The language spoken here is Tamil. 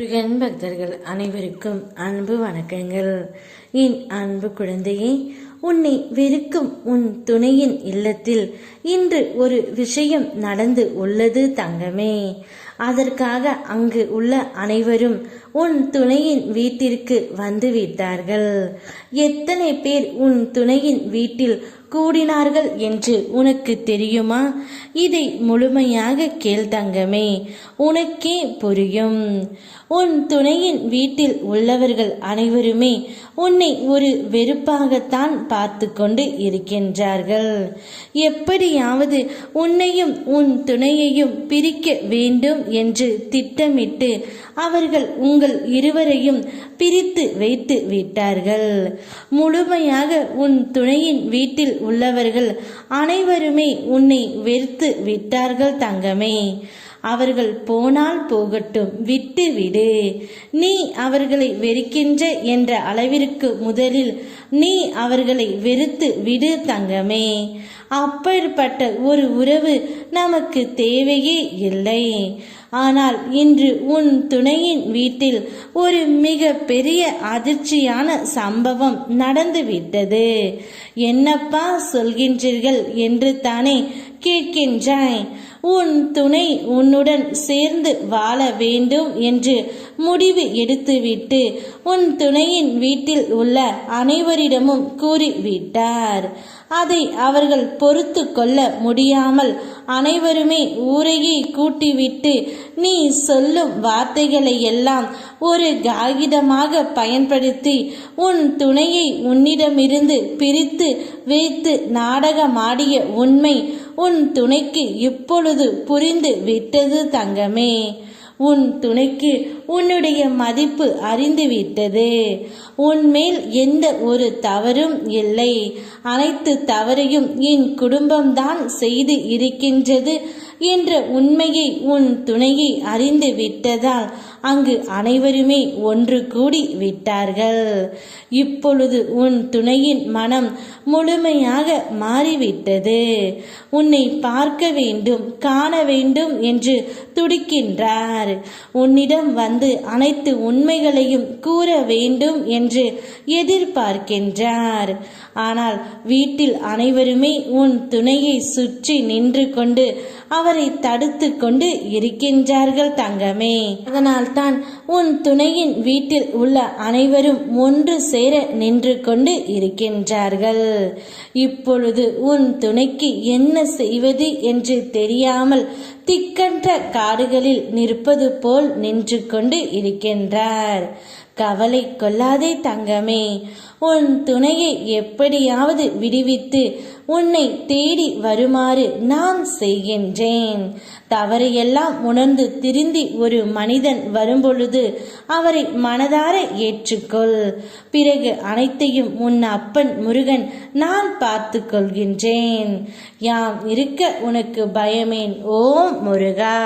முருகன் பக்தர்கள் அனைவருக்கும் அன்பு வணக்கங்கள். என் அன்பு குழந்தையே, உன்னை வெறுக்கும் உன் துணையின் இல்லத்தில் இன்று ஒரு விஷயம் நடந்து உள்ளது தங்கமே. அதற்காக அங்கு உள்ள அனைவரும் உன் துணையின் வீட்டிற்கு வந்து விட்டார்கள். எத்தனை பேர் உன் துணையின் வீட்டில் கூடினார்கள் என்று உனக்கு தெரியுமா? இதை முழுமையாக கேள் தங்கமே, உனக்கே புரியும். உன் துணையின் வீட்டில் உள்ளவர்கள் அனைவருமே உன்னை ஒரு வெறுப்பாகத்தான் பார்த்து கொண்டு இருக்கின்றார்கள். எப்படியாவது உன்னையும் உன் துணையையும் பிரிக்க வேண்டும் என்று திட்டமிட்டு அவர்கள் உங்கள் இருவரையும் பிரித்து வைத்து விட்டார்கள். முழுமையாக உன் துணையின் வீட்டில் உள்ளவர்கள் அனைவருமே உன்னை வெறுத்து விட்டார்கள் தங்கமே. அவர்கள் போனால் போகட்டும், விட்டு விடு. நீ அவர்களை வெறுக்கின்ற என்ற அளவிற்கு முதலில் நீ அவர்களை வெறுத்து விடு தங்கமே. அப்படிப்பட்ட ஒரு உறவு நமக்கு தேவையே இல்லை. ஆனால் இன்று உன் துணையின் வீட்டில் ஒரு மிக பெரிய அதிர்ச்சியான சம்பவம் நடந்துவிட்டது. என்னப்பா சொல்கின்றீர்கள் என்று தானே கேட்கின்றாய். உன் துணை உன்னுடன் சேர்ந்து வாழ வேண்டும் என்று முடிவு எடுத்துவிட்டு உன் துணையின் வீட்டில் உள்ள அனைவரிடமும் கூறிவிட்டார். அதை அவர்கள் பொறுத்து கொள்ள முடியாமல் அனைவருமே ஊரையே கூட்டிவிட்டு நீ சொல்லும் வார்த்தைகளை எல்லாம் ஒரு காகிதமாக பயன்படுத்தி உன் துணையை உன்னிடமிருந்து பிரித்து வைத்து நாடகமாடிய உண்மை உன் துணைக்கு இப்பொழுது புரிந்து விட்டது தங்கமே. உன் துணைக்கு உன்னுடைய மதிப்பு அறிந்துவிட்டது. உன்மேல் எந்த ஒரு தவறும் இல்லை. அனைத்து தவறையும் என் குடும்பம்தான் செய்து இருக்கின்றது என்ற உண்மையை உன் துணையை அறிந்து விட்டதால் அங்கு அனைவருமே ஒன்று கூடி விட்டார்கள். இப்பொழுது உன் துணையின் மனம் முழுமையாக மாறிவிட்டது. உன்னை பார்க்க வேண்டும், காண வேண்டும் என்று துடிக்கின்றார். உன்னிடம் வந்து அனைத்து உண்மைகளையும் கூற வேண்டும் என்று எதிர்பார்க்கின்றார். ஆனால் வீட்டில் அனைவருமே உன் துணையை சுற்றி நின்று கொண்டு அவரை தடுத்து கொண்டு இருக்கின்றார்கள் தங்கமே. அதனால்தான் உன் துணையின் வீட்டில் உள்ள அனைவரும் ஒன்று சேர நின்று கொண்டு இருக்கின்றார்கள். இப்பொழுது உன் துணைக்கு என்ன செய்வது என்று தெரியாமல் திக்கற்ற காடுகளில் நிற்பது போல் நின்று கொண்டு இருக்கின்றார். கவலை கொள்ளாதே தங்கமே. உன் துணையை எப்படியாவது விடுவித்து உன்னை தேடி வருமாறு நான் செய்கின்றேன். தவறையெல்லாம் உணர்ந்து திருந்தி ஒரு மனிதன் வரும்பொழுது அவரை மனதார ஏற்றுக்கொள். பிறகு அனைத்தையும் உன் அப்பன் முருகன் நான் பார்த்து கொள்கின்றேன். யாம் இருக்க உனக்கு பயமேன். ஓம் முருகா.